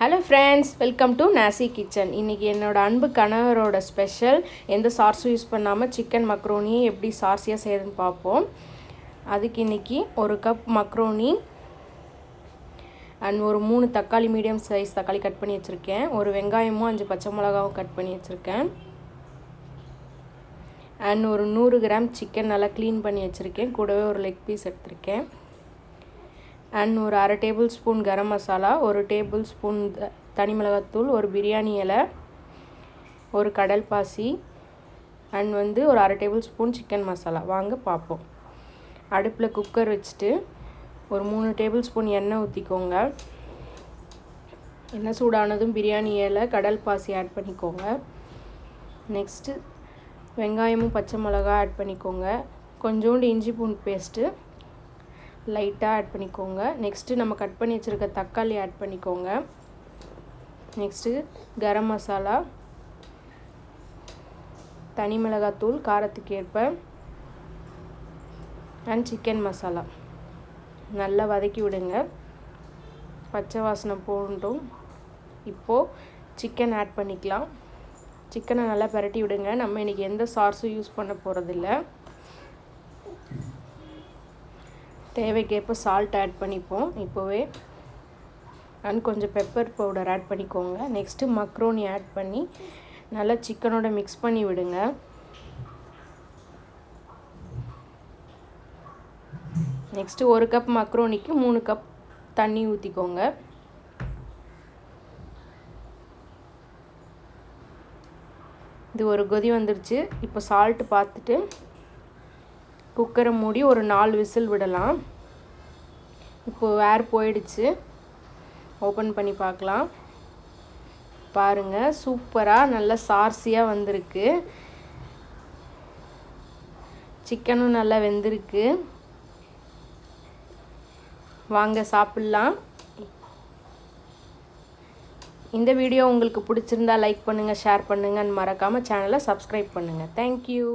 Hello friends, welcome to Nasykitchen. இன்றைக்கி என்னோடய அன்பு கணவரோட ஸ்பெஷல் எந்த சார்ஸும் யூஸ் பண்ணாமல் சிக்கன் மக்ரோனியை எப்படி சார்ஸியாக செய்யுதுன்னு பார்ப்போம். அதுக்கு இன்றைக்கி ஒரு கப் மக்ரோனி அண்ட் ஒரு 3 தக்காளி மீடியம் சைஸ் தக்காளி கட் பண்ணி வச்சுருக்கேன். ஒரு வெங்காயமும் 5 பச்சை மிளகாவும் கட் பண்ணி வச்சுருக்கேன். அண்ட் ஒரு 100 கிராம் சிக்கன் நல்லா க்ளீன் பண்ணி வச்சுருக்கேன். கூடவே ஒரு லெக் பீஸ் எடுத்திருக்கேன். அண்ட் ஒரு அரை டேபிள் ஸ்பூன் கரம் மசாலா, ஒரு டேபிள் ஸ்பூன் தனி மிளகாத்தூள், ஒரு பிரியாணி இலை, ஒரு கடல்பாசி அண்ட் ஒரு அரை டேபிள் ஸ்பூன் சிக்கன் மசாலா. வாங்க பார்ப்போம். அடுப்பில் குக்கர் வச்சுட்டு ஒரு 3 டேபிள் ஸ்பூன் எண்ணெய் ஊற்றிக்கோங்க. எண்ணெய் சூடானதும் பிரியாணி இலை, கடல்பாசி ஆட் பண்ணிக்கோங்க. நெக்ஸ்ட்டு வெங்காயமும் பச்சை மிளகா ஆட் பண்ணிக்கோங்க. கொஞ்சோண்டு இஞ்சி பூண்டு பேஸ்ட்டு லைட்டாக ஆட் பண்ணிக்கோங்க. நெக்ஸ்ட்டு நம்ம கட் பண்ணி வச்சுருக்க தக்காளி ஆட் பண்ணிக்கோங்க. நெக்ஸ்ட்டு கரம் மசாலா, தனி மிளகாத்தூள் காரத்துக்கு ஏற்ப அண்ட் சிக்கன் மசாலா நல்லா வதக்கி விடுங்க. பச்சை வாசனை போகட்டும். இப்போது சிக்கன் ஆட் பண்ணிக்கலாம். சிக்கனை நல்லா பரட்டி விடுங்க. நம்ம இன்றைக்கி எந்த சார்ஸும் யூஸ் பண்ண போகிறதில்ல. தேவைக்கேற்ப சால்ட் ஆட் பண்ணிப்போம் இப்போவே. அண்ட் கொஞ்சம் பெப்பர் பவுடர் ஆட் பண்ணிக்கோங்க. நெக்ஸ்ட்டு மக்ரோனி ஆட் பண்ணி நல்லா சிக்கனோட மிக்ஸ் பண்ணி விடுங்க. நெக்ஸ்ட்டு 1 கப் மக்ரோனிக்கு 3 கப் தண்ணி ஊற்றிக்கோங்க. இது ஒரு கொதி வந்துருச்சு. இப்போ சால்ட்டு பார்த்துட்டு குக்கரை மூடி ஒரு 4 விசில் விடலாம். இப்போது ஏர் போயிடுச்சு. ஓப்பன் பண்ணி பார்க்கலாம். பாருங்கள், சூப்பராக நல்ல சார்ஸியாக வந்திருக்கு. சிக்கனும் நல்லா வெந்திருக்கு. வாங்க சாப்பிட்லாம். இந்த வீடியோ உங்களுக்கு பிடிச்சிருந்தா லைக் பண்ணுங்கள், ஷேர் பண்ணுங்கள், மறக்காமல் சேனலை சப்ஸ்கிரைப் பண்ணுங்கள். தேங்க்யூ.